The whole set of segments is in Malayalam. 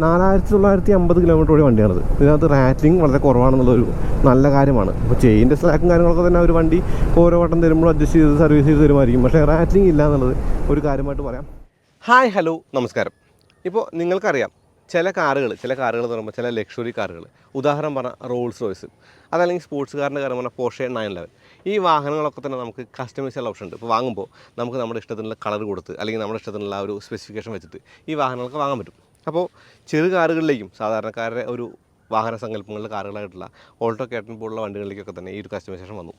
4950 കിലോമീറ്റർ ഓടിയ വണ്ടിയാണിത്. ഇതിനകത്ത് റാറ്റിംഗ് വളരെ കുറവാണെന്നുള്ളൊരു നല്ല കാര്യമാണ്. അപ്പോൾ ചെയിൻ്റെ സ്ലാക്കും കാര്യങ്ങളൊക്കെ തന്നെ ഒരു വണ്ടി ഓരോ വട്ടം തരുമ്പോൾ അഡ്ജസ്റ്റ് ചെയ്ത് സർവീസ് ചെയ്ത് തരുമായിരിക്കും. പക്ഷേ റാറ്റിംഗ് ഇല്ല എന്നുള്ളത് ഒരു കാര്യമായിട്ട് പറയാം. ഹായ് ഹലോ നമസ്കാരം. ഇപ്പോൾ നിങ്ങൾക്കറിയാം ചില കാറുകൾ എന്ന് പറയുമ്പോൾ ചില ലക്ഷറി കാറുകൾ, ഉദാഹരണം പറഞ്ഞാൽ റോൾസ് റോയ്സ്, അതല്ലെങ്കിൽ സ്പോർട്സ് കാറിൻ്റെ കാര്യം പറഞ്ഞാൽ പോർഷെ 911, ഈ വാഹനങ്ങളൊക്കെ തന്നെ നമുക്ക് കസ്റ്റമൈസ് ചെയ്യാൻ ഓപ്ഷൻ ഉണ്ട്. ഇപ്പോൾ വാങ്ങുമ്പോൾ നമുക്ക് നമ്മുടെ ഇഷ്ടത്തിനുള്ള കളർ കൊടുത്ത് അല്ലെങ്കിൽ നമ്മുടെ ഇഷ്ടത്തിനുള്ള ഒരു സ്പെസിഫിക്കേഷൻ വെച്ചിട്ട് ഈ വാഹനങ്ങളൊക്കെ വാങ്ങാൻ പറ്റും. അപ്പോൾ ചെറു കാറുകളിലേക്കും സാധാരണക്കാരുടെ ഒരു വാഹന സങ്കല്പങ്ങളിലെ കാറുകളായിട്ടുള്ള ഓൾട്ടോ കാറ്റൻ പോലുള്ള വണ്ടികളിലേക്കൊക്കെ തന്നെ ഈ ഒരു കസ്റ്റമൈസേഷൻ വന്നു.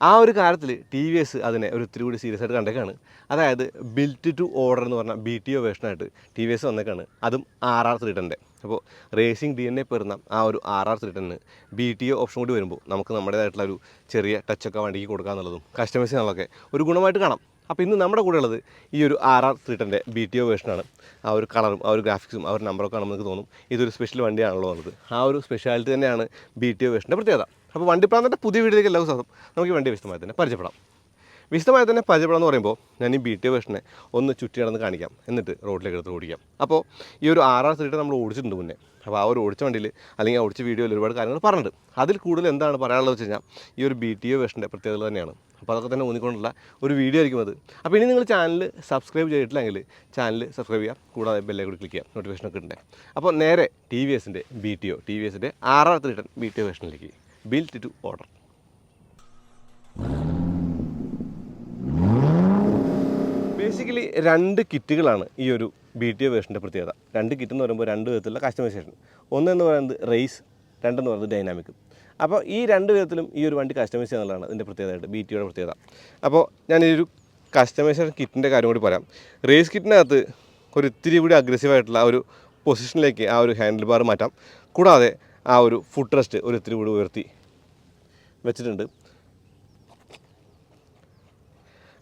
ആ ഒരു കാര്യത്തിൽ TVS അതിനെ ഒരു ഇത്തിരി കൂടി സീരിയസ് ആയിട്ട് കണ്ടേക്കാണ്. അതായത് ബിൽറ്റ് ടു ഓർഡർ എന്ന് പറഞ്ഞാൽ BTO വേർഷനായിട്ട് TVS വന്നേക്കാണ്. അതും RR 310. അപ്പോൾ റേസിംഗ് DNA പെറുന്ന ആ ഒരു RR 310 BTO ഓപ്ഷൻ കൂടി വരുമ്പോൾ നമുക്ക് നമ്മുടേതായിട്ടുള്ള ഒരു ചെറിയ ടച്ചൊക്കെ വണ്ടിക്ക് കൊടുക്കുക എന്നുള്ളതും കസ്റ്റമൈസ് ചെയ്യാനുള്ളതൊക്കെ ഒരു ഗുണമായിട്ട് കാണാം. അപ്പോൾ ഇന്ന് നമ്മുടെ കൂടെ ഉള്ളത് ഈ ഒരു RR 310 BTO വേർഷനാണ്. ആ ഒരു കളറും ആ ഒരു ഗ്രാഫിക്സും ആ ഒരു നമ്പറൊക്കെ കാണുമ്പോൾ നമുക്ക് തോന്നും ഇതൊരു സ്പെഷ്യൽ വണ്ടിയാണല്ലോ എന്നുള്ളത്. ആ ഒരു സ്പെഷ്യാലിറ്റി തന്നെയാണ് BTO വേർഷൻ്റെ പ്രത്യേകത. അപ്പോൾ വണ്ടിപ്രാന്തൻ്റെ പുതിയ വീഡിയോയിലേക്ക് എല്ലാവരും സ്വാഗതം. നമുക്ക് ഈ വണ്ടി വിശദമായി തന്നെ പരിചയപ്പെടാം എന്ന് പറയുമ്പോൾ ഞാൻ ഈ BTO വേർഷനെ ഒന്ന് ചുറ്റി നടന്ന് കാണിക്കാം, എന്നിട്ട് റോഡിലേക്ക് എടുത്ത് ഓടിക്കാം. അപ്പോൾ ഈ ഒരു RR 310 നമ്മൾ ഓടിച്ചിട്ടുണ്ട് മുന്നേ. അപ്പോൾ ആ ഒരു ഓടിച്ച വണ്ടിയിൽ അല്ലെങ്കിൽ ആ ഓടിച്ച വീഡിയോയിൽ ഒരുപാട് കാര്യങ്ങൾ പറഞ്ഞിട്ടുണ്ട്. അതിൽ കൂടുതൽ എന്താണ് പറയാനുള്ളത് വെച്ച് കഴിഞ്ഞാൽ ഈ ഒരു BTO വേർഷൻ്റെ പ്രത്യേകത തന്നെയാണ്. അപ്പോൾ അതൊക്കെ തന്നെ ഊന്നിക്കൊണ്ടുള്ള ഒരു വീഡിയോ ആയിരിക്കും അത്. അപ്പോൾ ഇനി നിങ്ങൾ ചാനൽ സബ്സ്ക്രൈബ് ചെയ്തിട്ടില്ലെങ്കിൽ ചാനൽ സബ്സ്ക്രൈബ് ചെയ്യുക, കൂടാതെ ബെല്ലേക്ക് കൂടി ക്ലിക്ക് ചെയ്യുക, നോട്ടിഫിക്കേഷനൊക്കെ ഉണ്ട്. അപ്പോൾ നേരെ TVSൻ്റെ RR 310 BTO വേർഷനിലേക്ക് ബിൽറ്റ് ടു ഓർഡർ. ബേസിക്കലി 2 കിറ്റുകളാണ് ഈ ഒരു BTO വേർഷൻ്റെ പ്രത്യേകത. 2 കിറ്റ് എന്ന് പറയുമ്പോൾ 2 വിധത്തിലുള്ള കസ്റ്റമൈസേഷൻ. ഒന്നെന്ന് പറയുന്നത് റേസ്, രണ്ടെന്ന് പറയുന്നത് ഡൈനാമിക്. അപ്പോൾ ഈ 2 വിധത്തിലും ഈ ഒരു വണ്ടി കസ്റ്റമൈസ് ചെയ്യാനുള്ളതാണ് ഇതിൻ്റെ പ്രത്യേകതയായിട്ട് BTOയുടെ പ്രത്യേകത. അപ്പോൾ ഞാൻ ഈ ഒരു കസ്റ്റമൈസേഷൻ കിറ്റിൻ്റെ കാര്യം കൂടി പറയാം. റേസ് കിറ്റിനകത്ത് ഒരു ഇത്തിരി കൂടി അഗ്രസീവായിട്ടുള്ള ആ ഒരു പൊസിഷനിലേക്ക് ആ ഒരു ഹാൻഡിൽ ബാർ മാറ്റാം. കൂടാതെ ആ ഒരു ഫുട്ട് റെസ്റ്റ് ഒരു ഇത്തിരി കൂടി ഉയർത്തി വെച്ചിട്ടുണ്ട്.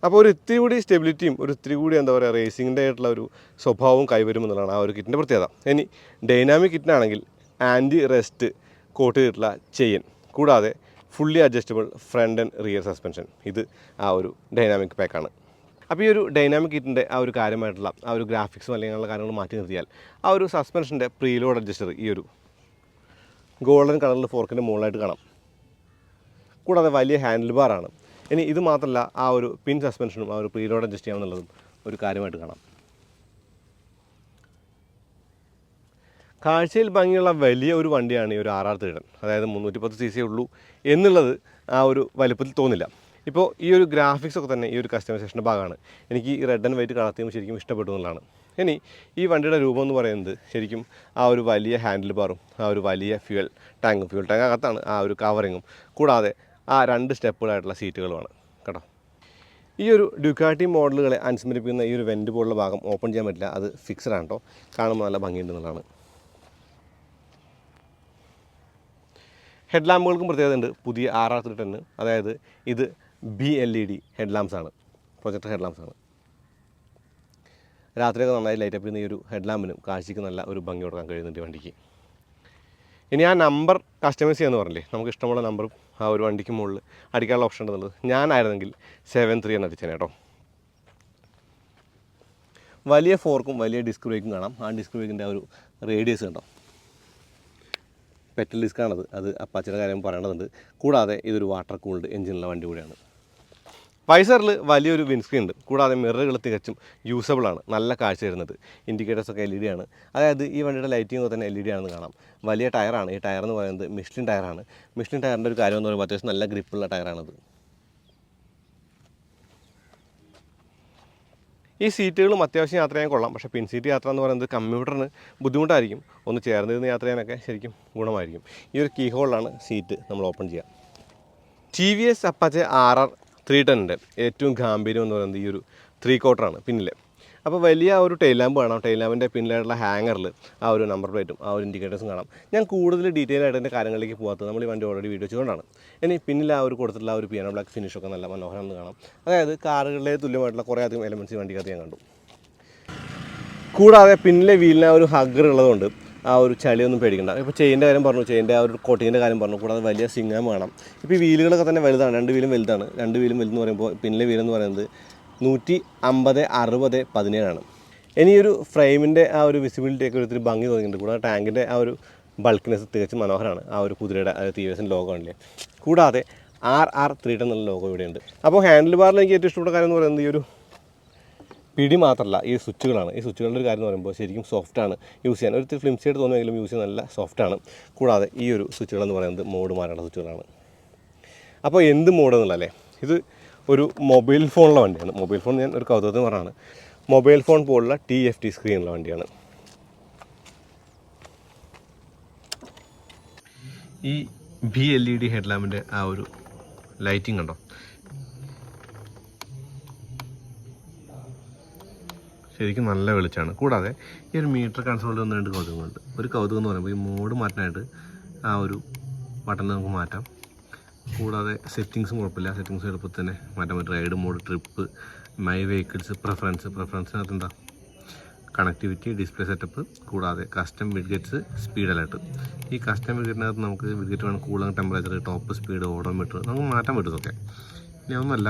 അപ്പോൾ ഒരു ഇത്തിരി കൂടി സ്റ്റെബിലിറ്റിയും ഒരു ഇത്തിരി കൂടി എന്താ പറയുക റേസിങ്ങിൻ്റെ ആയിട്ടുള്ള ഒരു സ്വഭാവവും കൈവരുമെന്നുള്ളതാണ് ആ ഒരു കിറ്റിൻ്റെ പ്രത്യേകത. ഇനി ഡൈനാമിക് കിറ്റിനാണെങ്കിൽ ആൻറ്റി റെസ്റ്റ് കോട്ട് ചെയ്തിട്ടുള്ള ചെയിൻ, കൂടാതെ fully adjustable front and rear suspension, ഇത് ആ ഒരു ഡൈനാമിക് പാക്കാണ്. അപ്പോൾ ഈ ഒരു ഡൈനാമിക് കിറ്റിൻ്റെ ആ ഒരു കാര്യമായിട്ടുള്ള ആ ഒരു ഗ്രാഫിക്സും അല്ലെങ്കിൽ അങ്ങനെയുള്ള കാര്യങ്ങൾ മാറ്റി നിർത്തിയാൽ ആ ഒരു സസ്പെൻഷൻ്റെ പ്രീലോഡ് അഡ്ജസ്റ്റർ ഈ ഒരു ഗോൾഡൻ കളറിൽ ഫോർക്കിൻ്റെ മുകളിലായിട്ട് കാണാം. കൂടാതെ വലിയ ഹാൻഡിൽ ബാറാണ്. ഇനി ഇത് മാത്രമല്ല, ആ ഒരു പിൻ സസ്പെൻഷനും ആ ഒരു പ്രീലോഡ് അഡ്ജസ്റ്റ് ചെയ്യാമെന്നുള്ളതും ഒരു കാര്യമായിട്ട് കാണാം. കാഴ്ചയിൽ ഭംഗിയുള്ള വലിയ ഒരു വണ്ടിയാണ് ഈ ഒരു RR 310. അതായത് 310 cc ഉള്ളൂ എന്നുള്ളത് ആ ഒരു വലുപ്പത്തിൽ തോന്നില്ല. ഇപ്പോൾ ഈ ഒരു ഗ്രാഫിക്സ് ഒക്കെ തന്നെ ഈ ഒരു കസ്റ്റമൈസേഷൻ്റെ ഭാഗമാണ്. എനിക്ക് ഈ red and white colour theme ശരിക്കും ഇഷ്ടപ്പെട്ടു എന്നുള്ളതാണ്. ഇനി ഈ വണ്ടിയുടെ രൂപം എന്ന് പറയുന്നത് ശരിക്കും ആ ഒരു വലിയ ഹാൻഡിൽ ബാറും ആ ഒരു വലിയ ഫ്യൂൽ ടാങ്ക് അകത്താണ് ആ ഒരു കവറിങ്ങും, കൂടാതെ ആ 2 സ്റ്റെപ്പുകളായിട്ടുള്ള സീറ്റുകളുമാണ് കേട്ടോ. ഈ ഒരു ഡ്യുക്കാട്ടി മോഡലുകളെ അനുസ്മരിപ്പിക്കുന്ന ഈ ഒരു വെൻറ്റ് പോലുള്ള ഭാഗം ഓപ്പൺ ചെയ്യാൻ പറ്റില്ല, അത് ഫിക്സഡ് ആണ് കേട്ടോ. കാണുമ്പോൾ നല്ല ഭംഗിയുണ്ടെന്നുള്ളതാണ്. ഹെഡ് ലാമ്പുകൾക്കും പ്രത്യേകത ഉണ്ട് പുതിയ RR 310. അതായത് ഇത് BLED ഹെഡ് ലാംപ്സ് ആണ്, പ്രൊജക്ടർ ഹെഡ് ലാംപ്സ് ആണ്. രാത്രിയൊക്കെ നന്നായി ലൈറ്റപ്പ് ചെയ്യുന്ന ഈ ഒരു ഹെഡ് ലാമ്പിനും കാഴ്ചയ്ക്ക് നല്ല ഒരു ഭംഗി കൊടുക്കാൻ കഴിയുന്നുണ്ട് വണ്ടിക്ക്. ഇനി ആ നമ്പർ കസ്റ്റമൈസ് ചെയ്യാന്ന് പറഞ്ഞില്ലേ, നമുക്ക് ഇഷ്ടമുള്ള നമ്പറും ആ ഒരു വണ്ടിക്ക് മുകളിൽ അടിക്കാനുള്ള ഓപ്ഷൻ ഉണ്ടെന്നുള്ളത്. ഞാനായിരുന്നെങ്കിൽ 73 എന്ന് അടിച്ചേനെ കേട്ടോ. വലിയ ഫോർക്കും വലിയ ഡിസ്ക് ബ്രേക്കും കാണാം. ആ ഡിസ്ക് ബ്രേക്കിൻ്റെ ആ ഒരു റേഡിയസ് കണ്ടോ, പെറ്റൽ ഡിസ്ക്കാണത്. അത് അപ്പാച്ചിയുടെ കാര്യം പറയേണ്ടതുണ്ട്. കൂടാതെ ഇതൊരു വാട്ടർ കൂൾഡ് എഞ്ചിനുള്ള വണ്ടി കൂടിയാണ്. വൈസറിൽ വലിയൊരു വിൻസ്ക്രീൻ ഉണ്ട്. കൂടാതെ മിററുകൾ തികച്ചും യൂസബിളാണ്, നല്ല കാഴ്ച വരുന്നത്. ഇൻഡിക്കേറ്റേഴ്സൊക്കെ LED ആണ്. അതായത് ഈ വണ്ടിയുടെ ലൈറ്റിംഗ് തന്നെ LED ആണെന്ന് കാണാം. വലിയ ടയറാണ്. ഈ ടയർ എന്ന് പറയുന്നത് മിഷ്ലിൻ ടയറാണ്. മിഷ്ലിൻ ടയറിൻ്റെ ഒരു കാര്യം എന്ന് പറയുമ്പോൾ അത്യാവശ്യം നല്ല ഗ്രിപ്പുള്ള ടയറാണത്. ഈ സീറ്റുകളും അത്യാവശ്യം യാത്ര ചെയ്യാൻ കൊള്ളാം. പക്ഷേ പിൻ സീറ്റ് യാത്ര എന്ന് പറയുന്നത് കമ്പ്യൂട്ടറിന് ബുദ്ധിമുട്ടായിരിക്കും. ഒന്ന് ചേർന്നിരുന്ന് യാത്ര ചെയ്യാനൊക്കെ ശരിക്കും ഗുണമായിരിക്കും. ഈ ഒരു കീ ഹോളിലാണ് സീറ്റ് നമ്മൾ ഓപ്പൺ ചെയ്യുക. TVS Apache RR 310 ഏറ്റവും ഗാംഭീര്യം എന്ന് പറയുന്നത് ഈ ഒരു 3/4 പിന്നിൽ. അപ്പോൾ വലിയ ഒരു ടെയിൽ ലാമ്പ് കാണാം. ടെയിൽ ലാമ്പിൻ്റെ പിന്നിലായിട്ടുള്ള ഹാങ്ങറിൽ ആ ഒരു നമ്പർ പ്ലേറ്റും ആ ഒരു ഇൻഡിക്കേറ്റേഴ്സും കാണാം. ഞാൻ കൂടുതൽ ഡീറ്റെയിൽ ആയിട്ട് എൻ്റെ കാര്യങ്ങളിലേക്ക് പോകാത്തത് നമ്മൾ ഈ വണ്ടി ഓൾറെഡി വീഡിയോ ചെയ്തുകൊണ്ടാണ്. ഇനി പിന്നിൽ ആ ഒരു കൊടുത്തിട്ടുള്ള ആ ഒരു പിയാനോ ബ്ലാക്ക് ഫിനിഷൊക്കെ നല്ല മനോഹരമെന്ന് കാണാം. അതായത് കാറുകളിലെ തുല്യമായിട്ടുള്ള കുറേ അധികം എലമെൻറ്റ്സ് ഈ വണ്ടിക്കകത്ത് ഞാൻ കണ്ടു. കൂടാതെ പിന്നിലെ വീലിന് ആ ഒരു ഹഗ്ഗർ ഉള്ളതുകൊണ്ട് ആ ഒരു ചളിയൊന്നും പേടിക്കണ്ട. ഇപ്പോൾ ചെയിൻ്റെ കാര്യം പറഞ്ഞു, ചെയിൻ്റെ ആ ഒരു കോട്ടിങ്ങിൻ്റെ കാര്യം പറഞ്ഞു. കൂടാതെ വലിയ സിംഗം കാണാം. ഇപ്പോൾ ഈ വീലുകളൊക്കെ തന്നെ വലുതാണ്. 2 വീലും വലുതാണ്. 2 വീലും വലുതെന്ന് പറയുമ്പോൾ പിന്നിലെ വീലെന്ന് പറയുന്നത് 150/60/17 ആണ്. ഇനി ഒരു ഫ്രെയിമിൻ്റെ ആ ഒരു വിസിബിലിറ്റി ഒക്കെ ഒത്തിരി ഭംഗി തോന്നിയിട്ടുണ്ട്. കൂടാതെ ടാങ്കിൻ്റെ ആ ഒരു ബൾക്കിനെസ് തികച്ചും മനോഹരമാണ്. ആ ഒരു കുതിരയുടെ TVSൻ്റെ ലോഗോ ആണല്ലേ. കൂടാതെ RR 310 എന്നുള്ള ലോഗോ ഇവിടെയുണ്ട്. അപ്പോൾ ഹാൻഡിൽ ബാറിൽ എനിക്ക് ഏറ്റവും ഇഷ്ടപ്പെട്ട കാര്യം എന്ന് പറയുന്നത് ഈ ഒരു പിടി മാത്രമല്ല, ഈ സ്വിച്ചുകളാണ്. ഈ സ്വിച്ചുകളുടെ ഒരു കാര്യം എന്ന് പറയുമ്പോൾ ശരിക്കും സോഫ്റ്റാണ് യൂസ് ചെയ്യാൻ. ഒരു ഫ്ലിംസി ആയിട്ട് തോന്നുമെങ്കിലും യൂസ് ചെയ്യാൻ നല്ല സോഫ്റ്റാണ്. കൂടാതെ ഈ ഒരു സ്വിച്ചുകളെന്ന് പറയുന്നത് മോഡ് മാറേണ്ട സ്വിച്ചുകളാണ്. അപ്പോൾ എന്ത് മോഡ് എന്നുള്ളതല്ലേ, ഇത് ഒരു മൊബൈൽ ഫോണുള്ള വണ്ടിയാണ്. മൊബൈൽ ഫോൺ ഞാൻ ഒരു കൗതുകത്തിന് പറഞ്ഞാണ്. മൊബൈൽ ഫോൺ പോലുള്ള TFT സ്ക്രീനുള്ള വണ്ടിയാണ്. ഈ LED ഹെഡ്ലാമ്പിൻ്റെ ആ ഒരു ലൈറ്റിംഗ് കണ്ടോ, ശരിക്കും നല്ല വെളിച്ചമാണ്. കൂടാതെ ഈ ഒരു മീറ്റർ കൺസോളിൽ ഒന്ന് രണ്ട് കൗതുകങ്ങളുണ്ട്. ഒരു കൗതുകം എന്ന് പറയുമ്പോൾ ഈ മോഡ് മാറ്റാനായിട്ട് ആ ഒരു ബട്ടൺ നമുക്ക് മാറ്റാം. കൂടാതെ സെറ്റിങ്സും കുഴപ്പമില്ല, സെറ്റിങ്സ് എളുപ്പത്തിൽ തന്നെ മാറ്റാൻ പറ്റും. Ride mode, trip, my vehicles, പ്രിഫറൻസിനകത്ത് എന്താ കണക്ടിവിറ്റി, ഡിസ്പ്ലേ സെറ്റപ്പ്, കൂടാതെ കസ്റ്റം വിഡ്ഗറ്റ്സ്, സ്പീഡ് അലേർട്ട്. ഈ കസ്റ്റം വിഡ്ഗറ്റിനകത്ത് നമുക്ക് വിഡ്ഗറ്റ് വേണം, cooling temperature, top speed, odometer നമുക്ക് മാറ്റാൻ പറ്റും. ഇതൊക്കെ ഇനി ഒന്നല്ല,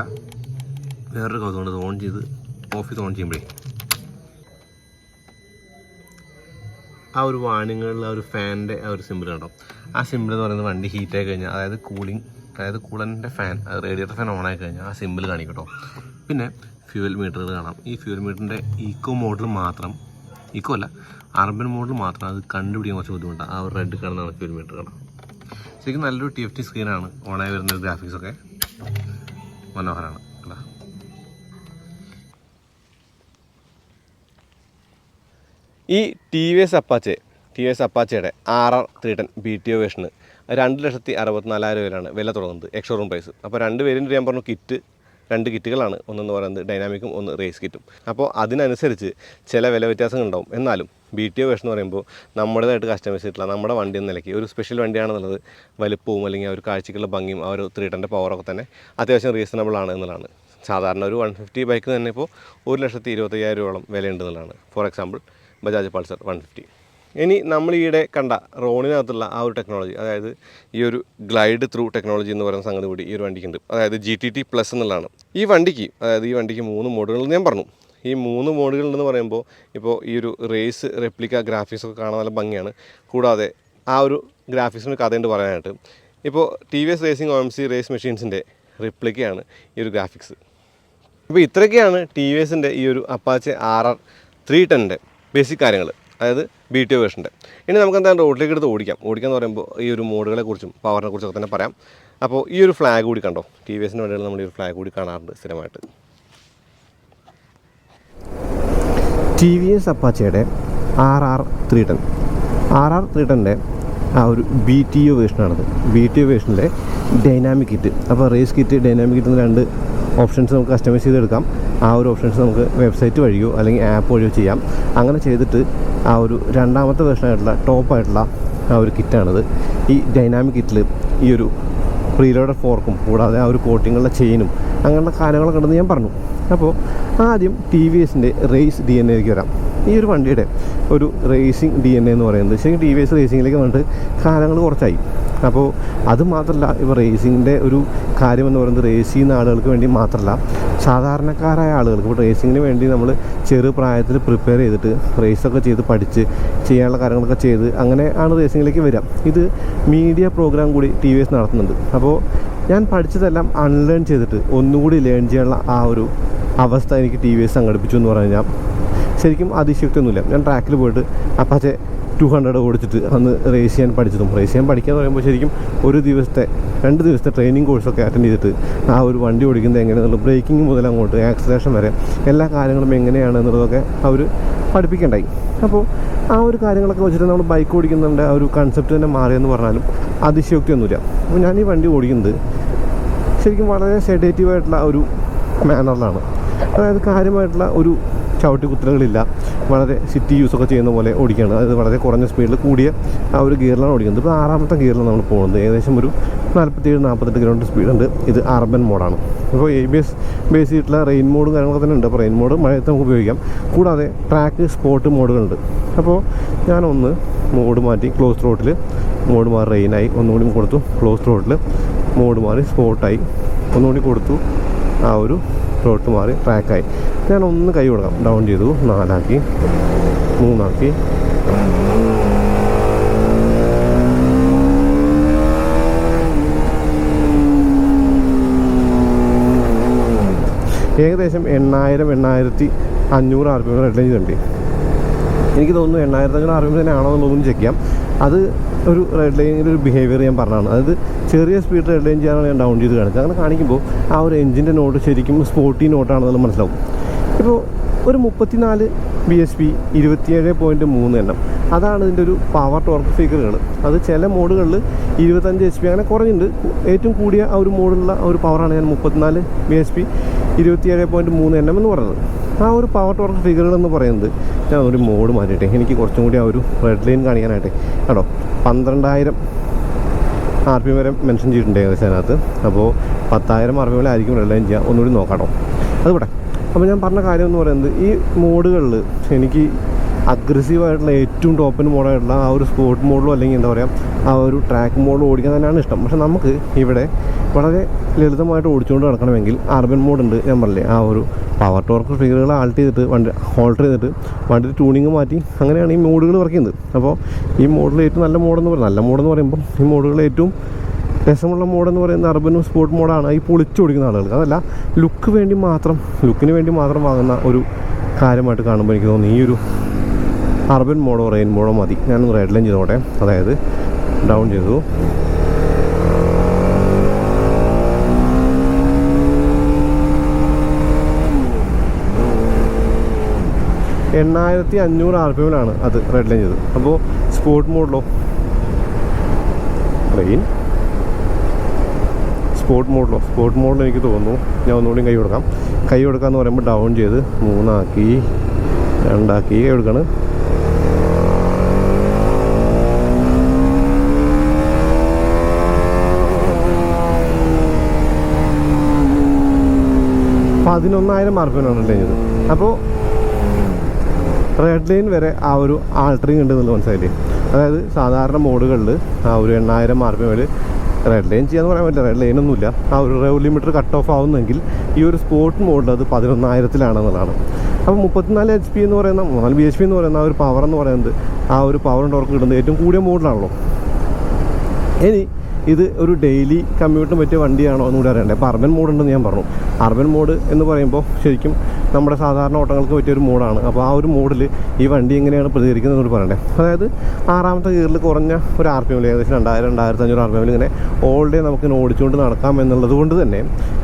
വേറൊരു കൗതുകമുണ്ട്. ഇത് ഓൺ ചെയ്ത് ഓഫ് ചെയ്ത് ഓൺ ചെയ്യുമ്പോഴേ ആ ഒരു വാണിങ്ങുകളിൽ ആ ഒരു ഫാനിൻ്റെ ആ ഒരു സിമ്പിൾ കണ്ടോ. ആ സിമ്പിൾ എന്ന് പറയുന്നത് വണ്ടി ഹീറ്റായി കഴിഞ്ഞാൽ, അതായത് കൂളൻ്റെ ഫാൻ, റേഡിയേറ്റർ ഫാൻ ഓണായി കഴിഞ്ഞാൽ ആ സിമ്പിൾ കാണിക്കും കേട്ടോ. പിന്നെ ഫ്യൂവൽ മീറ്ററുകൾ കാണാം. ഈ ഫ്യൂവൽ മീറ്ററിൻ്റെ ഈക്കോ മോഡിൽ മാത്രം, ഈക്കോ അല്ല അർബൻ മോഡിൽ മാത്രം അത് കണ്ടുപിടിക്കാൻ കുറച്ച് ബുദ്ധിമുട്ടാണ്. ആ ഒരു റെഡ് കാണുന്നതാണ് ഫ്യൂവൽ മീറ്റർ കാണാം. ശരിക്കും നല്ലൊരു TFT സ്ക്രീനാണ്. ഓണായി വരുന്ന ഗ്രാഫിക്സൊക്കെ മനോഹരമാണ്. അല്ല, ഈ TVS അപ്പാച്ചയുടെ RR 310 BTO വേർഷന് 2,64,000 രൂപയിലാണ് വില തുടങ്ങുന്നത്, എക്സ്ഷോറൂം പ്രൈസ്. അപ്പോൾ 2 വേരിയൻറ്റ് ഞാൻ പറഞ്ഞു, 2 കിറ്റുകളാണ്. ഒന്നെന്ന് പറയുന്നത് ഡൈനാമിക്കും, ഒന്ന് റേസ് കിറ്റും. അപ്പോൾ അതിനനുസരിച്ച് ചില വില വ്യത്യാസങ്ങൾ ഉണ്ടാവും. എന്നാലും BTO വേർഷൻ എന്ന് പറയുമ്പോൾ നമ്മുടേതായിട്ട് കസ്റ്റമൈസ് ചെയ്തിട്ടുള്ള നമ്മുടെ വണ്ടി എന്ന നിലയ്ക്ക് ഒരു സ്പെഷ്യൽ വണ്ടിയാണെന്നുള്ളത് വലുപ്പവും അല്ലെങ്കിൽ ആ ഒരു കാഴ്ചക്കുള്ള ഭംഗിയും ആ ഒരു 310 പവറൊക്കെ തന്നെ അത്യാവശ്യം റീസണബിൾ ആണ് എന്നുള്ളതാണ്. സാധാരണ ഒരു 150 ബൈക്ക് തന്നെ ഇപ്പോൾ 1,25,000 രൂപയോളം വിലയുണ്ടെന്നുള്ളതാണ്. For example Bajaj Pulsar 150. ഇനി നമ്മൾ ഈയിടെ കണ്ട റോണിനകത്തുള്ള ആ ഒരു ടെക്നോളജി, അതായത് ഈ ഒരു ഗ്ലൈഡ് ത്രൂ ടെക്നോളജി എന്ന് പറയുന്ന സംഗതി കൂടി ഈ ഒരു വണ്ടിക്കുണ്ട്. അതായത് GTT പ്ലസ് എന്നുള്ളതാണ് ഈ വണ്ടിക്ക്. അതായത് ഈ വണ്ടിക്ക് 3 മോഡുകൾ ഞാൻ പറഞ്ഞു. ഈ 3 മോഡുകളുണ്ടെന്ന് പറയുമ്പോൾ ഇപ്പോൾ ഈ ഒരു റേസ് റെപ്ലിക്ക ഗ്രാഫിക്സൊക്കെ കാണാൻ നല്ല ഭംഗിയാണ്. കൂടാതെ ആ ഒരു ഗ്രാഫിക്സിന് കഥയുണ്ട് പറയാനായിട്ട്. ഇപ്പോൾ TVS റേസിംഗ് OMC റേസ് മെഷീൻസിൻ്റെ റിപ്ലിക്കയാണ് ഈ ഒരു ഗ്രാഫിക്സ്. അപ്പോൾ ഇത്രയൊക്കെയാണ് TVSൻ്റെ ഈ ഒരു അപ്പാച്ചെ RR 310 ബേസിക് കാര്യങ്ങൾ, അതായത് BTO വേർഷൻ്റെ. ഇനി നമുക്ക് എന്തായാലും റോഡിലേക്ക് എടുത്ത് ഓടിക്കാമെന്ന് പറയുമ്പോൾ ഈ ഒരു മോഡുകളെ കുറിച്ചും പവറിനെ കുറിച്ചൊക്കെ തന്നെ പറയാം. അപ്പോൾ ഈ ഒരു ഫ്ലാഗ് കൂടി കണ്ടോ, TVSൻ്റെ വണ്ടികൾ നമ്മൾ ഈ ഒരു ഫ്ലാഗ് കൂടി കാണാറുണ്ട് സ്ഥിരമായിട്ട്. TVS അപ്പാച്ചയുടെ RR 310 ആ ഒരു BTO വേർഷനാണത്. BTO വേർഷനിലെ ഡൈനാമിക് കിറ്റ്. അപ്പോൾ റേസ് കിറ്റ്, ഡൈനാമിക് കിറ്റ് എന്ന 2 ഓപ്ഷൻസ് നമുക്ക് കസ്റ്റമൈസ് ചെയ്തെടുക്കാം. ആ ഒരു ഓപ്ഷൻസ് നമുക്ക് വെബ്സൈറ്റ് വഴിയോ അല്ലെങ്കിൽ ആപ്പ് വഴിയോ ചെയ്യാം. അങ്ങനെ ചെയ്തിട്ട് ആ ഒരു 2ാമത്തെ വേർഷനായിട്ടുള്ള ടോപ്പായിട്ടുള്ള ആ ഒരു കിറ്റാണിത്. ഈ ഡൈനാമിക് കിറ്റിൽ ഈ ഒരു പ്രീലോഡർ ഫോർക്കും കൂടാതെ ആ ഒരു കോട്ടിങ്ങുള്ള ചെയിനും അങ്ങനെയുള്ള കാര്യങ്ങളൊക്കെ ഉണ്ടെന്ന് ഞാൻ പറഞ്ഞു. അപ്പോൾ ആദ്യം TVSൻ്റെ റേസ് DNA വരാം. ഈ ഒരു വണ്ടിയുടെ ഒരു റേസിംഗ് DNA എന്ന് പറയുന്നത് ശരിക്കും TVS റേസിങ്ങിലേക്ക് വന്നിട്ട് കാലങ്ങൾ കുറച്ചായി. അപ്പോൾ അതുമാത്രമല്ല, ഇപ്പോൾ റേസിങ്ങിൻ്റെ ഒരു കാര്യമെന്ന് പറയുന്നത് റേസ് ചെയ്യുന്ന ആളുകൾക്ക് വേണ്ടി മാത്രമല്ല, സാധാരണക്കാരായ ആളുകൾക്ക് ഇപ്പോൾ റേസിങ്ങിന് വേണ്ടി നമ്മൾ ചെറുപ്രായത്തിൽ പ്രിപ്പയർ ചെയ്തിട്ട് റേസൊക്കെ ചെയ്ത് പഠിച്ച് ചെയ്യാനുള്ള കാര്യങ്ങളൊക്കെ ചെയ്ത് അങ്ങനെ ആണ് റേസിങ്ങിലേക്ക് വരിക. ഇത് മീഡിയ പ്രോഗ്രാം കൂടി TVS നടത്തുന്നുണ്ട്. അപ്പോൾ ഞാൻ പഠിച്ചതെല്ലാം അൺലേൺ ചെയ്തിട്ട് ഒന്നുകൂടി ലേൺ ചെയ്യാനുള്ള ആ ഒരു അവസ്ഥ എനിക്ക് TVS സംഘടിപ്പിച്ചു എന്ന് പറഞ്ഞു കഴിഞ്ഞാൽ ശരിക്കും അതിശയോക്തിയൊന്നുമില്ല. ഞാൻ ട്രാക്കിൽ പോയിട്ട് അപ്പാച്ചെ 200 ഓടിച്ചിട്ട് അന്ന് റേസ് ചെയ്യാൻ പഠിച്ചതും, റേസ് ചെയ്യാൻ പഠിക്കുക എന്ന് പറയുമ്പോൾ ശരിക്കും 2 ദിവസത്തെ ട്രെയിനിങ് കോഴ്സൊക്കെ അറ്റൻഡ് ചെയ്തിട്ട് ആ ഒരു വണ്ടി ഓടിക്കുന്നത് എങ്ങനെയാണെന്നുള്ളത്, ബ്രേക്കിംഗ് മുതൽ അങ്ങോട്ട് ആക്സിലറേഷൻ വരെ എല്ലാ കാര്യങ്ങളും എങ്ങനെയാണെന്നുള്ളതൊക്കെ അവർ പഠിപ്പിക്കേണ്ടായി. അപ്പോൾ ആ ഒരു കാര്യങ്ങളൊക്കെ വെച്ചിട്ട് നമ്മൾ ബൈക്ക് ഓടിക്കുന്നുണ്ട് ആ ഒരു കൺസെപ്റ്റ് തന്നെ മാറിയെന്ന് പറഞ്ഞാലും അതിശയോക്തിയൊന്നുമില്ല. അപ്പോൾ ഞാൻ ഈ വണ്ടി ഓടിക്കുന്നത് ശരിക്കും വളരെ സെഡേറ്റീവായിട്ടുള്ള ഒരു മാനറിലാണ്. അതായത് കാര്യമായിട്ടുള്ള ഒരു ചവിട്ടിക്കുത്തലുകളില്ല, വളരെ സിറ്റി യൂസൊക്കെ ചെയ്യുന്ന പോലെ ഓടിക്കുകയാണ്. അതായത് വളരെ കുറഞ്ഞ സ്പീഡിൽ കൂടിയ ആ ഒരു ഗിയറിലാണ് ഓടിക്കുന്നത്. ഇപ്പോൾ 6ാമത്തെ ഗിയറിലാണ് നമ്മൾ പോകുന്നത്. ഏകദേശം ഒരു 47-48 കിലോമീറ്റർ സ്പീഡുണ്ട്. ഇത് അർബൻ മോഡാണ്. ഇപ്പോൾ ABS ബേസ് ചെയ്തിട്ടുള്ള റെയിൻ മോഡും കാര്യങ്ങളൊക്കെ തന്നെ ഉണ്ട്. അപ്പോൾ റെയിൻ മോഡ് മഴയത്ത് നമുക്ക് ഉപയോഗിക്കാം. കൂടാതെ ട്രാക്ക് സ്പോട്ട് മോഡുകളുണ്ട്. അപ്പോൾ ഞാനൊന്ന് മോഡ് മാറ്റി ക്ലോസ് ത്രോട്ടിൽ മോഡ് മാറി റെയിനായി, ഒന്നുകൂടി കൊടുത്തു ക്ലോസ് ത്രോട്ടിൽ മോഡ് മാറി സ്പോട്ടായി, ഒന്നുകൂടി കൊടുത്തു ആ ഒരു ത്രോട്ട് മാറി ട്രാക്കായി. ഞാനൊന്ന് കൈ കൊടുക്കാം. ഡൗൺ ചെയ്തു, 4 ആക്കി, 3 ആക്കി. ഏകദേശം 8,000-8,500 RPM റെഡ് ലൈൻ ചെയ്തിട്ടുണ്ട്. എനിക്ക് തോന്നുന്നു 8,500 RPM തന്നെ ആണോ എന്നുള്ളതൊന്നും ചെക്ക് ചെയ്യാം. അത് ഒരു റെഡ് ലൈനിൻ്റെ ഒരു ബിഹേവിയർ ഞാൻ പറഞ്ഞതാണ്. അതായത് ചെറിയ സ്പീഡ് റെഡ് ലൈൻ ചെയ്യാനാണ് ഞാൻ ഡൗൺ ചെയ്ത് കാണിച്ചത്. അങ്ങനെ കാണിക്കുമ്പോൾ ആ ഒരു എഞ്ചിൻ്റെ നോട്ട് ശരിക്കും സ്പോർട്ടി നോട്ടാണെന്നുള്ളത് മനസ്സിലാവും. ഇപ്പോൾ ഒരു 34 bhp 27.3 എണ്ണം, അതാണ് ഇതിൻ്റെ ഒരു പവർ ടോർക്ക് ഫിഗറുകൾ. അത് ചില മോഡുകളിൽ 25 HP അങ്ങനെ കുറഞ്ഞിട്ടുണ്ട്. ഏറ്റവും കൂടിയ ആ ഒരു മോഡുള്ള ഒരു പവറാണ് ഞാൻ 34 bhp 27.3 എണ്ണം എന്ന് പറയുന്നത്. ആ ഒരു പവർ ടോർക്ക് ഫിഗറുകൾ എന്ന് പറയുന്നത്, ഞാൻ ഒരു മോഡ് മാറ്റിയിട്ടെ എനിക്ക് കുറച്ചും കൂടി ആ ഒരു റെഡ് ലൈൻ കാണിക്കാനായിട്ട് കേട്ടോ. 12,000 RPM വരെ മെൻഷൻ ചെയ്തിട്ടുണ്ട് ഏകദേശം അതിനകത്ത്. അപ്പോൾ 10,000 RPM ആയിരിക്കും റെഡ് ലൈൻ ചെയ്യുക. ഒന്നുകൂടി നോക്കാട്ടോ, അത് വിടാം. അപ്പോൾ ഞാൻ പറഞ്ഞ കാര്യം എന്ന് പറയുന്നത്, ഈ മോഡുകളിൽ എനിക്ക് അഗ്രസീവായിട്ടുള്ള ഏറ്റവും ടോപ്പിന് മോഡായിട്ടുള്ള ആ ഒരു സ്പോർട്ട് മോഡിലോ അല്ലെങ്കിൽ എന്താ പറയുക ആ ഒരു ട്രാക്ക് മോഡിലോ ഓടിക്കാൻ തന്നെയാണ് ഇഷ്ടം. പക്ഷെ നമുക്ക് ഇവിടെ വളരെ ലളിതമായിട്ട് ഓടിച്ചുകൊണ്ട് നടക്കണമെങ്കിൽ അർബൻ മോഡുണ്ട്. ഞാൻ പറഞ്ഞില്ലേ, ആ ഒരു പവർ ടോർക്ക് ഫിഗറുകൾ ആൾട്ട് ചെയ്തിട്ട് വണ്ടി ഹോൾട്ടർ ചെയ്തിട്ട് വണ്ടിയുടെ ട്യൂണിങ് മാറ്റി അങ്ങനെയാണ് ഈ മോഡുകൾ വർക്ക് ചെയ്യുന്നത്. അപ്പോൾ ഈ മോഡിൽ ഏറ്റവും നല്ല മോഡെന്ന് പറയുമ്പോൾ ഈ മോഡുകളിൽ ഏറ്റവും രസമുള്ള മോഡെന്ന് പറയുന്നത് അർബനും സ്പോർട്ട് മോഡാണ്. ഈ പൊളിച്ചോടിക്കുന്ന ആളുകൾക്ക് അതല്ല, ലുക്കിന് വേണ്ടി മാത്രം വാങ്ങുന്ന ഒരു കാര്യമായിട്ട് കാണുമ്പോൾ എനിക്ക് തോന്നുന്നു ഈ ഒരു അർബൻ മോഡോ റെയിൻ മോഡോ മതി. ഞാനൊന്ന് റെഡ് ലൈൻ ചെയ്തോട്ടെ. അതായത് ഡൗൺ ചെയ്തു, 8,500 RPM അത് റെഡ് ലൈൻ ചെയ്തത്. അപ്പോൾ സ്പോർട്ട് മോഡിലോ സ്പോർട്ട് മോഡിൽ എനിക്ക് തോന്നുന്നു ഞാൻ ഒന്നുകൂടി കൈ കൊടുക്കാമെന്ന് പറയുമ്പോൾ ഡൗൺ ചെയ്ത് 3 ആക്കി, 2 ആക്കി കൈ കൊടുക്കണം. $11,000 RPM റെഡ് ലൈൻ ചെയ്തത്. അപ്പോൾ റെഡ് ലൈൻ വരെ ആ ഒരു ആൾട്ടറിങ് ഉണ്ടെന്നുള്ളത് മനസ്സിലായില്ലേ. അതായത് സാധാരണ മോഡുകളിൽ ആ ഒരു 8,000 RPM റെഡ് ലൈൻ ചെയ്യാന്ന് പറയാൻ പറ്റില്ല, റെഡ് ലൈനൊന്നുമില്ല. ആ ഒരു റെവലിമീറ്റർ കട്ട് ഓഫ് ആവുന്നെങ്കിൽ ഈ ഒരു സ്പോർട്ട് മോഡിൽ അത് 11,000-ലാണെന്നുള്ളതാണ്. അപ്പോൾ 34 HP എന്ന് പറയുന്ന 4 bhp എന്ന് പറയുന്ന ആ ഒരു പവർ എന്ന് പറയുന്നത് ആ ഒരു പവർ ടോർക്ക് കിട്ടുന്നത് ഏറ്റവും കൂടിയ മോഡിലാണല്ലോ. ഇനി ഇത് ഒരു ഡെയിലി കമ്മ്യൂട്ടിന് പറ്റിയ വണ്ടിയാണോ എന്ന് കൂടി അറിയണ്ടേ. അപ്പോൾ അർബൻ മോഡ് ഉണ്ടെന്ന് ഞാൻ പറഞ്ഞു. അർബൻ മോഡ് എന്ന് പറയുമ്പോൾ ശരിക്കും നമ്മുടെ സാധാരണ ഓട്ടങ്ങൾക്ക് പറ്റിയൊരു മോഡാണ്. അപ്പോൾ ആ ഒരു മോഡിൽ ഈ വണ്ടി എങ്ങനെയാണ് പ്രതികരിക്കുന്നത് എന്ന് പറയണ്ടേ. അതായത് 6ാമത്തെ ഗിയറിൽ കുറഞ്ഞ ഒരു RPM ഏകദേശം 2,000-2,500 RPM ഇങ്ങനെ ഓൾ ഡേ നമുക്കിങ്ങനെ ഓടിച്ചുകൊണ്ട് നടക്കാം എന്നുള്ളത് കൊണ്ട് തന്നെ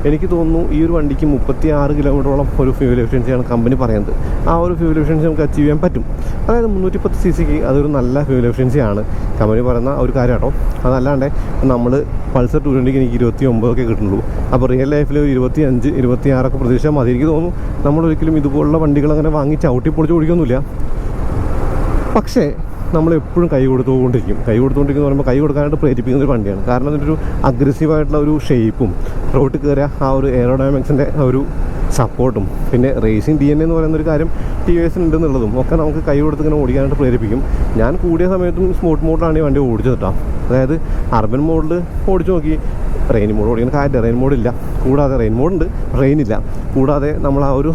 എനിക്ക് തോന്നുന്നു ഈ ഒരു വണ്ടിക്ക് 36 കിലോമീറ്ററോളം ഒരു ഫ്യൂൽ എഫിഷ്യൻസിയാണ് കമ്പനി പറയുന്നത്. ആ ഒരു ഫ്യൂൽ എഫിഷ്യൻസി നമുക്ക് അച്ചീവ് ചെയ്യാൻ പറ്റും. അതായത് 310 cc അതൊരു നല്ല ഫ്യൂൽ എഫിഷ്യൻസിയാണ് കമ്പനി പറയുന്ന ഒരു കാര്യം കേട്ടോ. അതല്ലാണ്ട് നമ്മൾ പൾസർ 220 എനിക്ക് 29 ഒക്കെ കിട്ടുള്ളൂ. അപ്പോൾ റിയൽ ലൈഫിൽ 25-26 പ്രതീക്ഷ മതി. എനിക്ക് തോന്നുന്നു നമ്മളൊരിക്കലും ഇതുപോലുള്ള വണ്ടികൾ അങ്ങനെ വാങ്ങി ചവിട്ടി പൊളിച്ച് ഓടിക്കൊന്നുമില്ല. പക്ഷേ നമ്മളെപ്പോഴും കൈ കൊടുത്തുകൊണ്ടിരിക്കുന്നു പറയുമ്പോൾ കൈ കൊടുക്കാനായിട്ട് പ്രേരിപ്പിക്കുന്ന ഒരു വണ്ടിയാണ്. കാരണം അതിൻ്റെ ഒരു അഗ്രസീവായിട്ടുള്ള ഒരു ഷേപ്പും റോട്ടിൽ കയറിയ ആ ഒരു എയറോഡൈനാമിക്സിൻ്റെ ആ ഒരു സപ്പോർട്ടും പിന്നെ റേസിംഗ് DNA എന്ന് പറയുന്നൊരു കാര്യം TVS ഉണ്ടെന്നുള്ളതും ഒക്കെ നമുക്ക് കൈ കൊടുത്ത് ഇങ്ങനെ ഓടിക്കാനായിട്ട് പ്രേരിപ്പിക്കും. ഞാൻ കൂടിയ സമയത്തും സ്പോർട്ട് മോഡിലാണ് ഈ വണ്ടി ഓടിച്ചത് കേട്ടോ. അതായത് അർബൻ മോഡിൽ ഓടിച്ചു നോക്കി, റെയിൻ മോഡ് ഓടിക്കുന്ന കാര്യമില്ല, റെയിൻ മോഡില്ല. കൂടാതെ റെയിൻ മോഡുണ്ട്, റെയിനില്ല. കൂടാതെ നമ്മൾ ആ ഒരു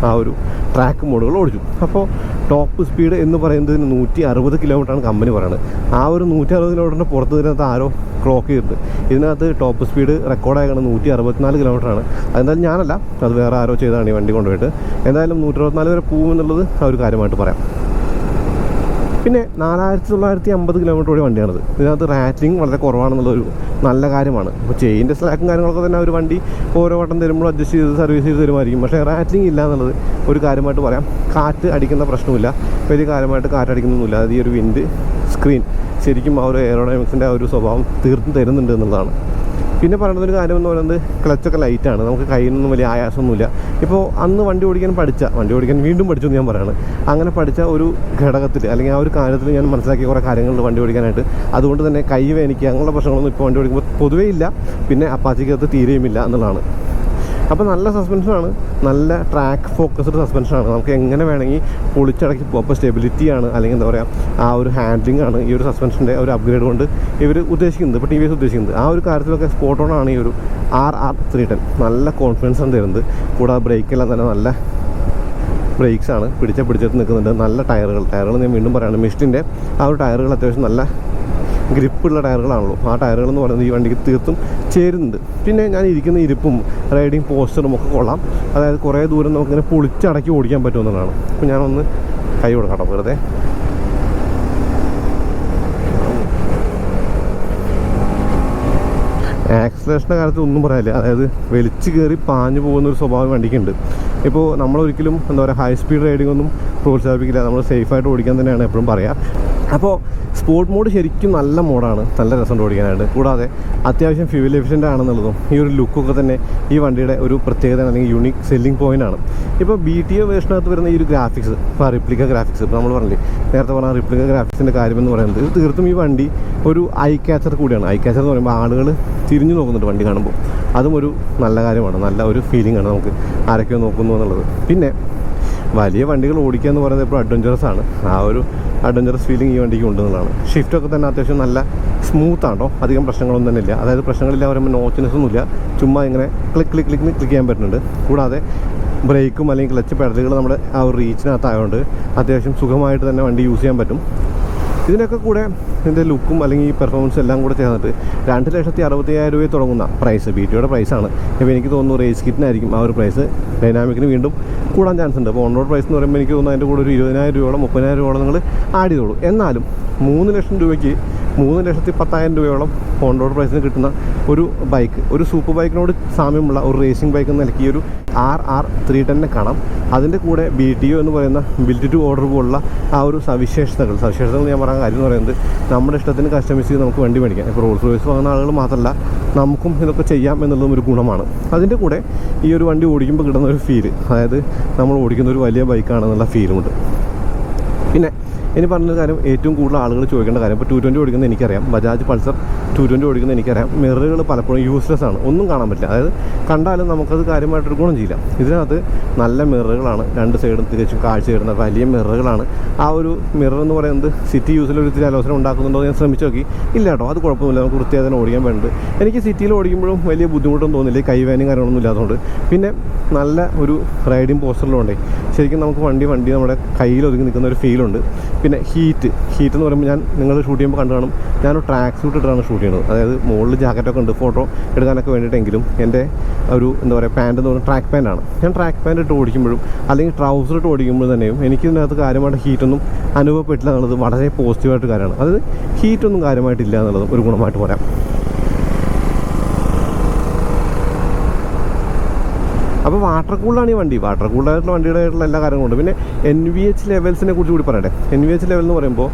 ആ ഒരു ട്രാക്ക് മോഡുകൾ ഓടിച്ചു. അപ്പോൾ ടോപ്പ് സ്പീഡ് എന്ന് പറയുന്നത് 160 കിലോമീറ്ററാണ് കമ്പനി പറയുന്നത്. ആ ഒരു 160 കിലോമീറ്ററിൻ്റെ പുറത്ത് ഇതിനകത്ത് ആരോ ക്ലോക്ക് ചെയ്തിട്ടുണ്ട്. ഇതിനകത്ത് ടോപ്പ് സ്പീഡ് റെക്കോർഡായാണ് 164 കിലോമീറ്ററാണ്. അതെന്തായാലും ഞാനല്ല, അത് വേറെ ആരോ ചെയ്താണ് ഈ വണ്ടി കൊണ്ടുപോയിട്ട്. എന്തായാലും 164 വരെ പോകുമെന്നുള്ളത് ആ ഒരു കാര്യമായിട്ട് പറയാം. പിന്നെ 4,950 കിലോമീറ്റർ ഓടിയ വണ്ടിയാണിത്. ഇതിനകത്ത് റാറ്റ്ലിംഗ് വളരെ കുറവാണെന്നുള്ളൊരു നല്ല കാര്യമാണ്. അപ്പോൾ ചെയിൻ്റെ സ്ലാക്കും കാര്യങ്ങളൊക്കെ തന്നെ ഒരു വണ്ടി ഓരോ വട്ടം തരുമ്പോൾ അഡ്ജസ്റ്റ് ചെയ്ത് സർവീസ് ചെയ്ത് തരുമായിരിക്കും. പക്ഷേ റാറ്റ്ലിംഗ് ഇല്ല എന്നുള്ളത് ഒരു കാര്യമായിട്ട് പറയാം. കാറ്റ് അടിക്കുന്ന പ്രശ്നമില്ല, വലിയ കാര്യമായിട്ട് കാറ്റടിക്കുന്നൊന്നുമില്ല. അത് ഈ ഒരു വിൻഡ് സ്ക്രീൻ ശരിക്കും ആ ഒരു എയറോഡൈനാമിക്സിൻ്റെ ആ ഒരു സ്വഭാവം തീർത്തും തരുന്നുണ്ട് എന്നുള്ളതാണ്. പിന്നെ പറയുന്നൊരു കാര്യം എന്ന് പറയുന്നത് ക്ലച്ചൊക്കെ ലൈറ്റാണ്, നമുക്ക് കയ്യിൽ നിന്നും വലിയ ആയാസമൊന്നുമില്ല. ഇപ്പോൾ അന്ന് വണ്ടി ഓടിക്കാൻ വീണ്ടും പഠിച്ചു എന്ന് ഞാൻ പറയുകയാണ്. അങ്ങനെ പഠിച്ച ഒരു ഘടകത്തിൽ അല്ലെങ്കിൽ ആ ഒരു കാര്യത്തിൽ ഞാൻ മനസ്സിലാക്കിയ കുറേ കാര്യങ്ങളുണ്ട് വണ്ടി ഓടിക്കാനായിട്ട്. അതുകൊണ്ട് തന്നെ കൈ വേനിക്കുക അങ്ങനെയുള്ള പ്രശ്നങ്ങളൊന്നും ഇപ്പോൾ വണ്ടി ഓടിക്കുമ്പോൾ പൊതുവേ ഇല്ല. പിന്നെ അപ്പാച്ചിക്കകത്ത് തീരെയുമില്ല എന്നുള്ളതാണ്. അപ്പോൾ നല്ല സസ്പെൻഷനാണ്, നല്ല ട്രാക്ക് ഫോക്കസ്ഡ് സസ്പെൻഷനാണ്. നമുക്ക് എങ്ങനെ വേണമെങ്കിൽ പൊളിച്ചടക്കി പോകും. അപ്പോൾ സ്റ്റെബിലിറ്റിയാണ്, അല്ലെങ്കിൽ എന്താ പറയുക, ആ ഒരു ഹാൻഡ്ലിംഗ് ആണ് ഈ ഒരു സസ്പെൻഷൻ്റെ ഒരു അപ്ഗ്രേഡ് കൊണ്ട് ഇവർ ഉദ്ദേശിക്കുന്നത്. ഇപ്പോൾ TVS ഉദ്ദേശിക്കുന്നത് ആ ഒരു കാര്യത്തിലൊക്കെ സ്പോട്ട് ഓൺ ആണ് ഈ ഒരു RR 310. നല്ല കോൺഫിഡൻസ് ആണ് തരുന്നത്. കൂടാതെ ബ്രേക്കെല്ലാം തന്നെ നല്ല ബ്രേക്സ് ആണ്, പിടിച്ചിട്ട് നിൽക്കുന്നുണ്ട്. നല്ല ടയറുകൾ ഞാൻ വീണ്ടും പറയുകയാണ്, മിഷ്ടിൻ്റെ ആ ഒരു ടയറുകൾ അത്യാവശ്യം നല്ല ഗ്രിപ്പുള്ള ടയറുകളാണല്ലോ. ആ ടയറുകൾ എന്ന് പറയുന്നത് ഈ വണ്ടിക്ക് തീർത്തും ചേരുന്നുണ്ട്. പിന്നെ ഞാൻ ഇരിക്കുന്ന ഇരിപ്പും റൈഡിങ് പോസ്റ്ററും ഒക്കെ കൊള്ളാം. അതായത് കുറേ ദൂരം നമുക്കിങ്ങനെ പൊളിച്ചടക്കി ഓടിക്കാൻ പറ്റുമെന്നുള്ളതാണ്. അപ്പോൾ ഞാനൊന്ന് കൈ കൊടുക്കാം വെറുതെ. ആക്സിലേഷൻ്റെ കാര്യത്തിൽ ഒന്നും പറയാനില്ല. അതായത് വലിച്ചു കയറി പാഞ്ഞു പോകുന്നൊരു സ്വഭാവം വണ്ടിക്കുണ്ട്. ഇപ്പോൾ നമ്മളൊരിക്കലും എന്താ പറയുക, ഹൈ സ്പീഡ് റൈഡിംഗ് ഒന്നും പ്രോത്സാഹിപ്പിക്കില്ല. നമ്മൾ സേഫായിട്ട് ഓടിക്കാൻ തന്നെയാണ് എപ്പോഴും പറയുക. അപ്പോൾ സ്പോർട്ട് മോഡ് ശരിക്കും നല്ല മോഡാണ്, നല്ല രസമുണ്ട് ഓടിക്കാനായിട്ട്. കൂടാതെ അത്യാവശ്യം ഫ്യൂവൽ എഫിഷ്യൻ്റ് ആണെന്നുള്ളതും ഈ ഒരു ലുക്കൊക്കെ തന്നെ ഈ വണ്ടിയുടെ ഒരു പ്രത്യേകത അല്ലെങ്കിൽ യൂണിക് സെല്ലിംഗ് പോയിൻ്റാണ്. ഇപ്പോൾ BTO വേർഷനകത്ത് വരുന്ന ഈ ഒരു ഗ്രാഫിക്സ്, ഇപ്പോൾ റിപ്ലിക്ക ഗ്രാഫിക്സ്, ഇപ്പോൾ നമ്മൾ പറഞ്ഞില്ലേ നേരത്തെ പറഞ്ഞ റിപ്ലിക്ക ഗ്രാഫിക്സിൻ്റെ കാര്യമെന്ന് പറയുന്നത് ഇത് തീർത്തും ഈ വണ്ടി ഒരു ഐ ക്യാച്ചർ കൂടിയാണ്. ഐ ക്യാച്ചർ എന്ന് പറയുമ്പോൾ ആളുകൾ തിരിഞ്ഞു നോക്കുന്നുണ്ട് വണ്ടി കാണുമ്പോൾ. അതും ഒരു നല്ല കാര്യമാണ്, നല്ല ഒരു ഫീലിംഗ് ആണ് നമുക്ക് ആരൊക്കെയോ നോക്കുന്നു എന്നുള്ളത്. പിന്നെ വലിയ വണ്ടികൾ ഓടിക്കുക എന്ന് പറയുന്നത് ഇപ്പോൾ അഡ്വഞ്ചറസ് ആണ്. ആ ഒരു അഡ്വഞ്ചറസ് ഫീലിംഗ് ഈ വണ്ടിക്ക് ഉണ്ടെന്നുള്ളതാണ്. ഷിഫ്റ്റൊക്കെ തന്നെ അത്യാവശ്യം നല്ല സ്മൂത്താണോ, അധികം പ്രശ്നങ്ങളൊന്നും തന്നെ ഇല്ല. അതായത് പ്രശ്നങ്ങളില്ല പറയുമ്പോൾ നോച്ചിനെസ് ഒന്നുമില്ല, ചുമ്മാ ഇങ്ങനെ ക്ലിക്ക് ചെയ്യാൻ പറ്റുന്നുണ്ട്. കൂടാതെ ബ്രേക്കും അല്ലെങ്കിൽ ക്ലച്ച് പെഡലുകൾ നമ്മുടെ ആ ഒരു റീച്ചിനകത്തായതുകൊണ്ട് അത്യാവശ്യം സുഖമായിട്ട് തന്നെ വണ്ടി യൂസ് ചെയ്യാൻ പറ്റും. ഇതിനൊക്കെ കൂടെ ഇതിൻ്റെ ലുക്കും അല്ലെങ്കിൽ ഈ പെർഫോമൻസും എല്ലാം കൂടെ ചേർന്നിട്ട് 2,65,000 രൂപയിൽ തുടങ്ങുന്ന പ്രൈസ് BTOയുടെ പ്രൈസാണ്. ഇപ്പോൾ എനിക്ക് തോന്നുന്നു റേസ് കിറ്റിനായിരിക്കും ആ ഒരു പ്രൈസ്. ഡൈനാമിക്കിന് വീണ്ടും കൂടാൻ ചാൻസ് ഉണ്ട്. അപ്പോൾ ഓൺ റോഡ് പ്രൈസ് എന്ന് പറയുമ്പോൾ എനിക്ക് തോന്നുന്നു അതിൻ്റെ കൂടെ ഒരു 20,000 രൂപയോളം 30,000 രൂപയോളം നിങ്ങൾ ആഡ് ചെയ്തോളൂ. എന്നാലും 3 ലക്ഷം രൂപയ്ക്ക് 3,10,000 രൂപയോളം ഓൺ റോഡ് പ്രൈസിന് കിട്ടുന്ന ഒരു ബൈക്ക്, ഒരു സൂപ്പർ ബൈക്കിനോട് സാമ്യമുള്ള ഒരു റേസിംഗ് ബൈക്ക് എന്ന നിലയ്ക്ക് ഈ ഒരു RR 310 കാണാം. അതിൻ്റെ കൂടെ BTO എന്ന് പറയുന്ന ബിൽറ്റ് ടു ഓർഡർ പോലുള്ള ആ ഒരു സവിശേഷതകൾ ഞാൻ പറയാൻ കാര്യം എന്ന് പറയുന്നത്, നമ്മുടെ ഇഷ്ടത്തിന് കസ്റ്റമൈസ് ചെയ്ത് നമുക്ക് വണ്ടി മേടിക്കാം. ഇപ്പോൾ റോൾസ് റോയ്സ് വാങ്ങുന്ന ആളുകൾ മാത്രമല്ല, നമുക്കും ഇതൊക്കെ ചെയ്യാം എന്നുള്ളതും ഒരു ഗുണമാണ്. അതിൻ്റെ കൂടെ ഈ ഒരു വണ്ടി ഓടിക്കുമ്പോൾ കിട്ടുന്ന ഒരു ഫീല്, അതായത് നമ്മൾ ഓടിക്കുന്ന ഒരു വലിയ ബൈക്കാണെന്നുള്ള ഫീലുമുണ്ട്. പിന്നെ ഇനി പറഞ്ഞൊരു കാര്യം, ഏറ്റവും കൂടുതൽ ആളുകൾ ചോദിക്കേണ്ട കാര്യം, ഇപ്പോൾ 220 ഓടിക്കുന്നത് എനിക്കറിയാം, ബജാജ് പൾസർ 220 ഓടിക്കുന്നത് എനിക്കറിയാം. മിററുകൾ പലപ്പോഴും യൂസ്ലെസ് ആണ്, ഒന്നും കാണാൻ പറ്റില്ല. അതായത് കണ്ടാലും നമുക്കത് കാര്യമായിട്ടൊരു ഗുണം ചെയ്യില്ല. ഇതിനകത്ത് നല്ല മിററുകളാണ്, രണ്ട് സൈഡും തികച്ചും കാഴ്ച തരുന്ന വലിയ മിററുകളാണ്. ആ ഒരു മിറർ എന്ന് പറയുന്നത് സിറ്റി യൂസിൽ ഒരു ഇത്തിരി ആലോചന ഉണ്ടാക്കുന്നുണ്ടോ ഞാൻ ശ്രമിച്ചു നോക്കി, ഇല്ല കേട്ടോ, അത് കുഴപ്പമില്ല, നമുക്ക് വൃത്തിയായി തന്നെ ഓടിക്കാൻ വേണ്ടത്. എനിക്ക് സിറ്റിയിൽ ഓടിക്കുമ്പോഴും വലിയ ബുദ്ധിമുട്ടൊന്നും തോന്നില്ല, കൈവേനയും കാര്യങ്ങളൊന്നും ഇല്ലാത്തതുകൊണ്ട്. പിന്നെ നല്ല ഒരു റൈഡിങ് പോസ്റ്ററിലുണ്ടേ ശരിക്കും നമുക്ക് വണ്ടി നമ്മുടെ കയ്യിൽ ഒതുങ്ങി നിൽക്കുന്ന ഒരു ഫീലുണ്ട്. പിന്നെ ഹീറ്റ് എന്ന് പറയുമ്പോൾ നിങ്ങൾ ഷൂട്ട് ചെയ്യുമ്പോൾ കണ്ടു കാണും, ഞാനൊരു ട്രാക്ക് സൂട്ട് ഇട്ടാണ് ഷൂട്ട് ചെയ്യുന്നത്. അതായത് മുകളിൽ ജാക്കറ്റൊക്കെ ഉണ്ട് ഫോട്ടോ എടുക്കാനൊക്കെ വേണ്ടിയിട്ടെങ്കിലും എൻ്റെ ഒരു എന്താ പറയുക പാൻറ്റ് എന്ന് പറയുന്നത് ട്രാക്ക് പാൻറ്റാണ്. ഞാൻ ട്രാക്ക് പാൻറ്റ് ഇട്ട് ഓടിക്കുമ്പോഴും അല്ലെങ്കിൽ ട്രൗസർ ഇട്ട് ഓടിക്കുമ്പോഴും തന്നെയും എനിക്കിതിനകത്ത് കാര്യമായിട്ട് ഹീറ്റൊന്നും അനുഭവപ്പെട്ടില്ല എന്നുള്ളത് വളരെ പോസിറ്റീവായിട്ട് കാര്യമാണ്. അതായത് ഹീറ്റൊന്നും കാര്യമായിട്ടില്ല എന്നുള്ളതും ഒരു ഗുണമായിട്ട് പറയാം. അപ്പോൾ വാട്ടർ കൂളാണ് ഈ വണ്ടി. വാട്ടർ കൂളായിട്ടുള്ള വണ്ടിയുടെ ആയിട്ടുള്ള എല്ലാ കാര്യങ്ങളുണ്ട്. പിന്നെ NVH ലെവൽസിനെ കുറിച്ച് കൂടി പറയട്ടെ. NVH ലെവൽ എന്ന് പറയുമ്പോൾ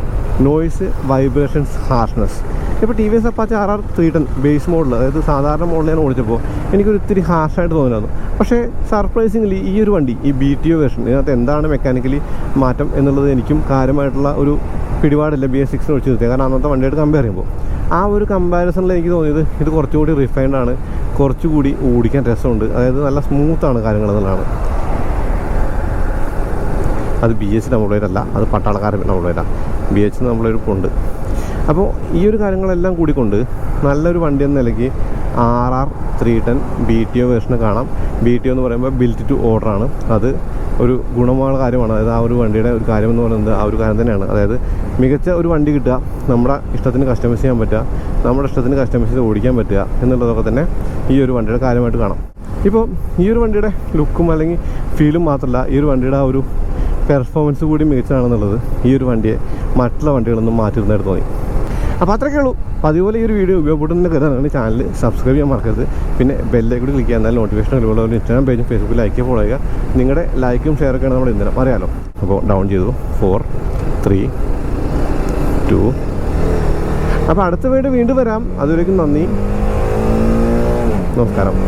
നോയ്സ്, വൈബ്രേഷൻസ്, ഹാർഷ്നെസ്. ഇപ്പോൾ TVS Apache RR 310 base model, അതായത് സാധാരണ മോഡൽ ഞാൻ ഓടിച്ചപ്പോൾ എനിക്കൊരു ഇത്തിരി ഹാർഷായിട്ട് തോന്നിയിരുന്നു. പക്ഷേ സർപ്രൈസിംഗ്ലി ഈ ഒരു വണ്ടി, ഈ BTO വേർഷൻ, ഇതിനകത്ത് എന്താണ് മെക്കാനിക്കലി മാറ്റം എന്നുള്ളത് എനിക്കും കാര്യമായിട്ടുള്ള ഒരു പിടിപാടില്ല BS6 ഒഴിച്ച് നിർത്തിയത്. കാരണം അന്നത്തെ വണ്ടിയായിട്ട് കമ്പയർ ചെയ്യുമ്പോൾ ആ ഒരു കമ്പാരിസണിൽ എനിക്ക് തോന്നിയത് ഇത് കുറച്ചുകൂടി റിഫൈൻഡ് ആണ്, കുറച്ചുകൂടി ഓടിക്കാൻ രസമുണ്ട്, അതായത് നല്ല സ്മൂത്താണ് കാര്യങ്ങൾ എന്നുള്ളതാണ്. അത് BS നമ്മളേതല്ല, അത് പട്ടാളക്കാരൻ നമ്മളേതാ, BH നമ്മളൊരു കൊണ്ട്. അപ്പോൾ ഈ ഒരു കാര്യങ്ങളെല്ലാം കൂടിക്കൊണ്ട് നല്ലൊരു വണ്ടി എന്ന നിലയ്ക്ക് RR 310 BTO വേർഷന് കാണാം. BTO എന്ന് പറയുമ്പോൾ ബിൽറ്റ് ടു ഓർഡറാണ്. അത് ഒരു ഗുണമുള്ള കാര്യമാണ്. അതായത് ആ ഒരു വണ്ടിയുടെ ഒരു കാര്യം എന്ന് പറയുന്നത് ആ ഒരു കാര്യം തന്നെയാണ്. അതായത് മികച്ച ഒരു വണ്ടി കിട്ടുക, നമ്മുടെ ഇഷ്ടത്തിന് കസ്റ്റമൈസ് ചെയ്യാൻ പറ്റുക, നമ്മുടെ ഇഷ്ടത്തിന് കസ്റ്റമൈസ് ചെയ്ത് ഓടിക്കാൻ പറ്റുക എന്നുള്ളതൊക്കെ തന്നെ ഈ ഒരു വണ്ടിയുടെ കാര്യമായിട്ട് കാണാം. ഇപ്പോൾ ഈ ഒരു വണ്ടിയുടെ ലുക്കും അല്ലെങ്കിൽ ഫീലും മാത്രമല്ല, ഈ ഒരു വണ്ടിയുടെ ആ ഒരു പെർഫോമൻസ് കൂടി മികച്ചതാണെന്നുള്ളത് ഈ ഒരു വണ്ടിയെ മറ്റുള്ള വണ്ടികളൊന്നും മാറ്റിയിരുന്നായിട്ട് തോന്നി. അപ്പോൾ അത്രയൊക്കെ ഉള്ളൂ. അതുപോലെ ഈ ഒരു വീഡിയോ ഉപയോഗപ്പെടുന്നതിന് കരുതാനാണ് ചാനൽ സബ്സ്ക്രൈബ് ചെയ്യാൻ മറക്കരുത്. പിന്നെ ബെല്ലേക്ക് കൂടി ക്ലിക്ക് ചെയ്യാൻ, എന്നാൽ നോട്ടിഫിക്കേഷൻ അതുപോലെ ഇൻസ്റ്റാഗ്രാം പേജും ഫേസ്ബുക്കിൽ ലൈക്ക് ഫോളോ ചെയ്യുക. നിങ്ങളുടെ ലൈക്കും ഷെയറൊക്കെയാണ് നമ്മൾ ഇന്നലെ അറിയാലോ. അപ്പോൾ ഡൗൺ ചെയ്തു 4, 3, 2. അപ്പോൾ അടുത്ത വീഡിയോ വീണ്ടും വരാം. അതുവരേക്കും നന്ദി, നമസ്കാരം.